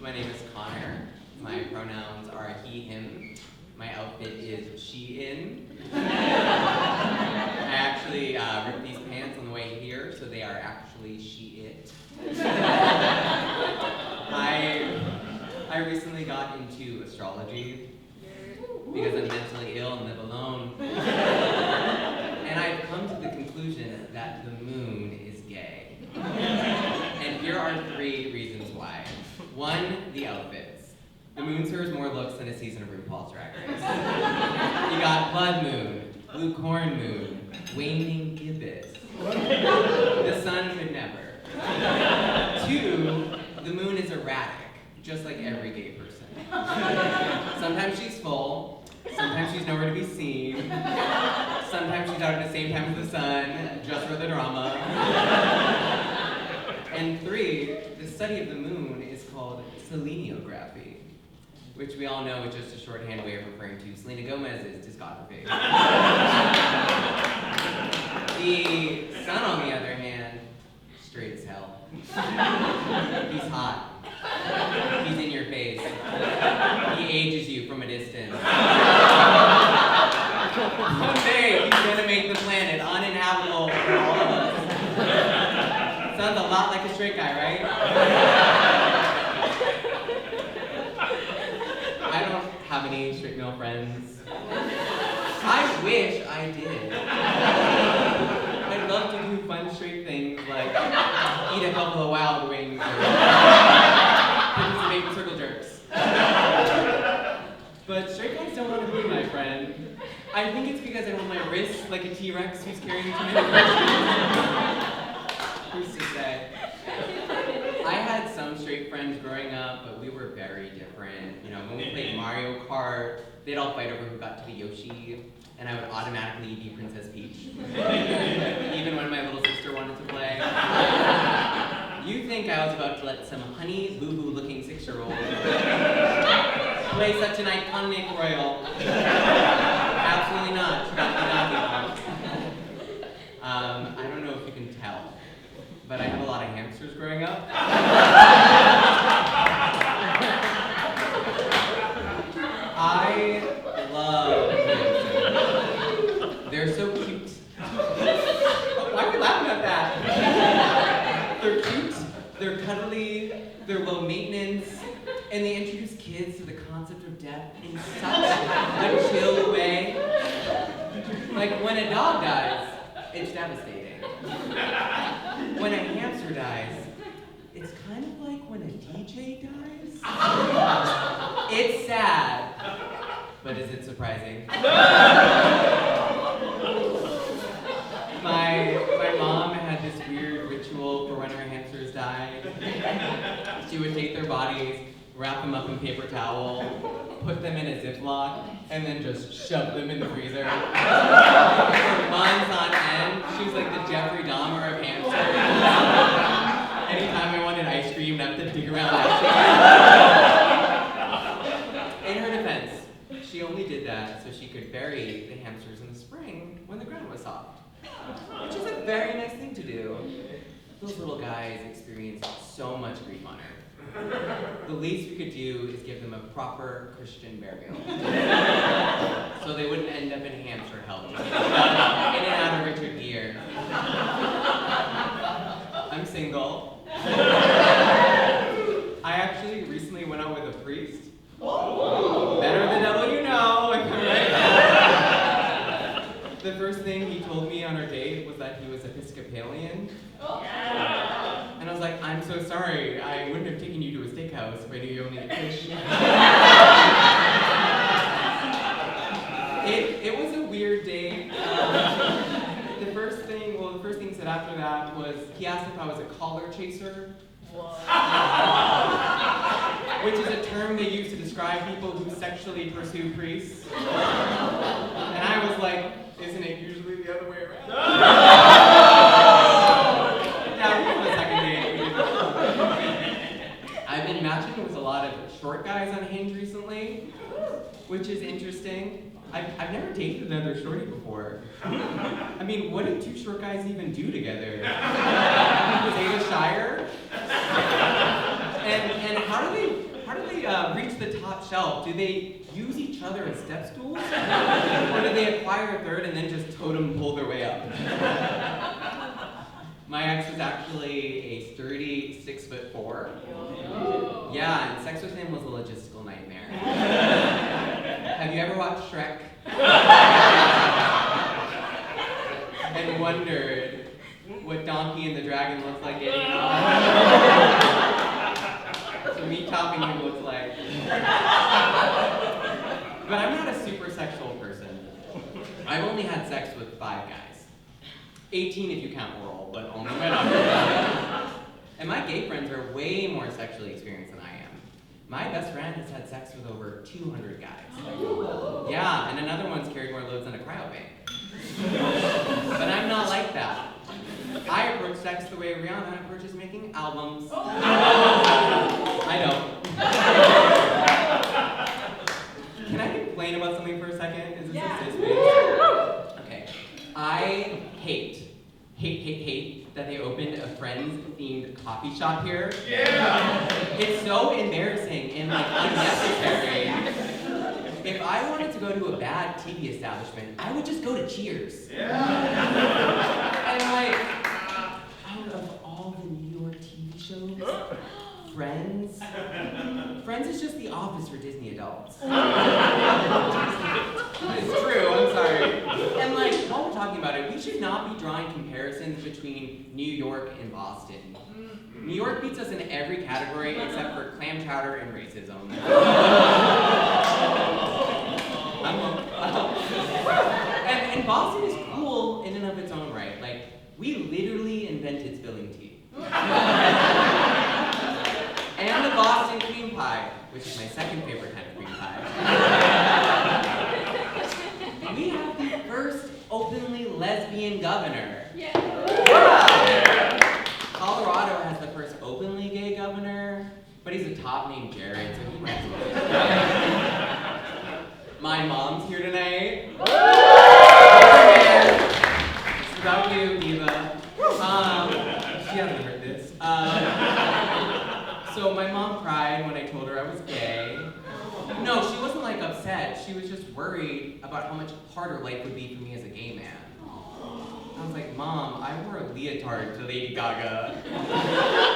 My name is Connor. My pronouns are he, him. My outfit is she-in. I actually ripped these pants on the way here, so they are actually she-it. I recently got into astrology because I'm mentally ill and live alone. And I've come to the conclusion that the moon is gay. And here are 3 reasons why. 1, the outfits. The moon serves more looks than a season of RuPaul's Drag Race. You got blood moon, blue corn moon, waning gibbet. The sun could never. 2, the moon is erratic, just like every gay person. Sometimes she's full, sometimes she's nowhere to be seen, sometimes she's out at the same time as the sun, just for the drama. And 3, the study of the moon is called seleniography, which we all know is just a shorthand way of referring to Selena Gomez's discography. The sun, on the other hand, straight as hell. He's hot. He's in your face. He ages you from a distance. Someday, he's gonna make the planet uninhabitable for all of us. Sounds a lot like a straight guy, right? I don't have any straight male friends. I wish I did. I'd love to do fun straight things like eat a couple of wild wings or participate in circle jerks. But straight guys don't want to be my friend. I think it's because I hold my wrists like a T-Rex who's carrying too many groceries. Who's to say? I had some straight friends growing up, but we were very different. You know, when we played Mario Kart, they'd all fight over who got to be Yoshi, and I would automatically be Princess Peach. Even when my little sister wanted to play. You think I was about to let some honey boo-boo looking 6-year-old play such an iconic royal? Absolutely not. That would not be fun. I don't know if you can tell, but I have a lot of hamsters growing up. I love hamsters. They're so cute. Why are we laughing at that? They're cute, they're cuddly, they're low maintenance, and they introduce kids to the concept of death in such a chill way. Like when a dog dies, it's devastating. When a hamster dies, it's kind of like when a DJ dies. It's sad, but is it surprising? My mom had this weird ritual for when her hamsters died. She would take their bodies, wrap them up in paper towel, put them in a Ziploc, and then just shove them in the freezer. For months on end, she was like the Jeffrey Dahmer of hamsters. Anytime I wanted ice cream, I'd have to dig around that shit. In her defense, she only did that so she could bury the hamsters in the spring when the ground was soft. Which is a very nice thing to do. Those little guys experience so much grief on Earth. The least we could do is give them a proper Christian burial. So they wouldn't end up in hamster hell. In and out of Richard Gere. I'm single. I actually recently went out with a priest. Better the devil you know, am I right? The first thing he told me on our date was that he was Episcopalian. And I was like, I'm so sorry, I wouldn't have taken you to a steakhouse if I knew you only ate fish. It was a weird date. The first thing he said after that was, he asked if I was a collar chaser. Which is a term they use to describe people who sexually pursue priests. And I was like, isn't it usually the other way around? Yeah, we have a second date. I've been matching with a lot of short guys on Hinge recently, which is interesting. I've never dated another shorty before. I mean, what do 2 short guys even do together? Was Ada Shire? And how how do they reach the top shelf? Do they use each other as step stools? Or do they acquire a third and then just totem pull their way up? My ex was actually a sturdy 6'4". Yeah, and sex with him was a logistical nightmare. Have you ever watched Shrek? And wondered what Donkey and the Dragon looks like getting on? So me topping him looks like. But I'm not a super sexual person. I've only had sex with 5 guys. 18 if you count oral, but only when I'm And my gay friends are way more sexually experienced than I am. My best friend has had sex with over 200 guys. Yeah, and another one's carried more loads than a cryobank. But I'm not like that. I approach sex the way Rihanna approaches making albums. I don't. Can I complain about something for a second? Is this a safe space? Okay. I hate that they opened a Friends-themed coffee shop here. Yeah! It's so embarrassing and unnecessary. If I wanted to go to a bad TV establishment, I would just go to Cheers. Yeah! And out of all the New York TV shows, Friends is just The Office for Disney adults. It's true, I'm sorry. And while we're talking about it, we should not be drawing comparisons between New York and Boston. New York beats us in every category except for clam chowder and racism. And Boston is cool in and of its own right. We literally invented spilling tea. And the Boston cream pie, which is my second favorite kind of cream pie. We have the first openly lesbian governor. Yeah. Colorado has the first openly gay governor, but he's a top named Jared, so he might as well. My mom's here tonight. It's about you, Eva. She hasn't heard this. So my mom cried when I told her I was gay. No, she wasn't upset. She was just worried about how much harder life would be for me as a gay man. I was like, Mom, I wore a leotard to Lady Gaga.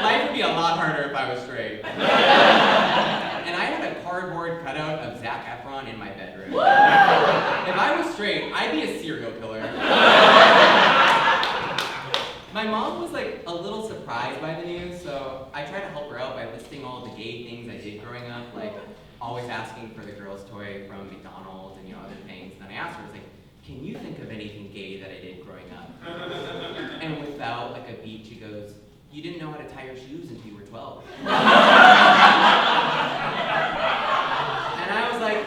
Life would be a lot harder if I was straight. And I had a cardboard cutout of Zac Efron in my bedroom. If I was straight, I'd be a serial killer. My mom was a little surprised by the news, so I tried to help her out by listing all the gay things I did growing up, always asking for the girl's toy from McDonald's and other things. And then I asked her, can you think of anything gay that I did growing up? And without a beat, she goes, you didn't know how to tie your shoes until you were 12. And I was like,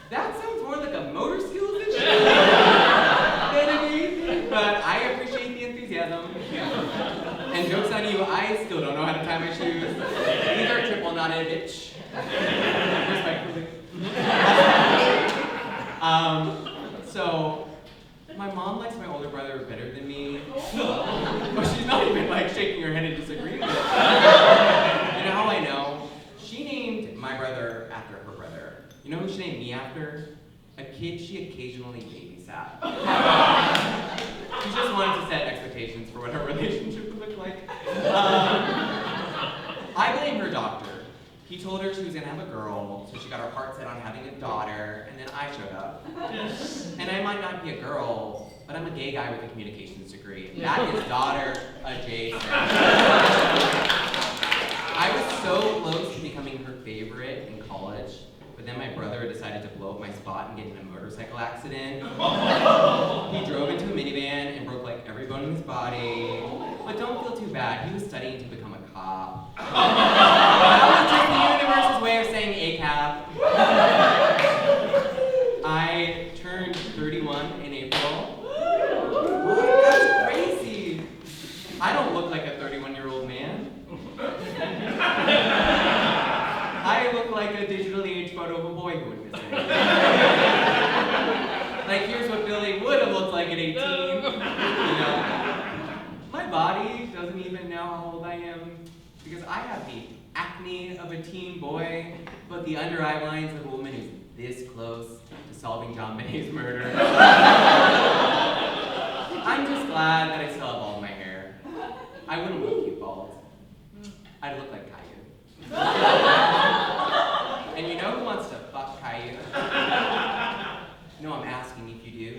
that sounds more like a motor skills issue than anything, but I appreciate the enthusiasm. And joke's on you, I still don't know how to tie my shoes. These are triple knotted, bitch. Respectfully. So, my mom likes my older brother better than me. But she's not even shaking her head in disagreement. You know how I know? She named my brother after her brother. You know who she named me after? A kid she occasionally babysat. She just wanted to set expectations for what her relationship would look like. I blame her doctor. He told her she was going to have a girl, so she got her heart set on having a daughter, and then I showed up. And I might not be a girl, but I'm a gay guy with a communications degree. That is daughter adjacent. I was so close to becoming her favorite in college, but then my brother decided to blow up my spot and get in a motorcycle accident. He drove into a minivan and broke every bone in his body. But don't feel too bad, he was studying to become a cop. That was just the universe's way of saying ACAB. I turned 31 in April. What? That's crazy. I don't look like a 31-year-old man. I look like a digitally aged photo of a boy who went missing. Here's what Billy would have looked like at 18. My body doesn't even know how old I am because I have the acne of a teen boy, but the under eye lines of a woman who's this close to solving John Benet's murder. I'm just glad that I still have all of my hair. I wouldn't look cute bald. I'd look like Caillou. And you know who wants to fuck Caillou? No, I'm asking if you do.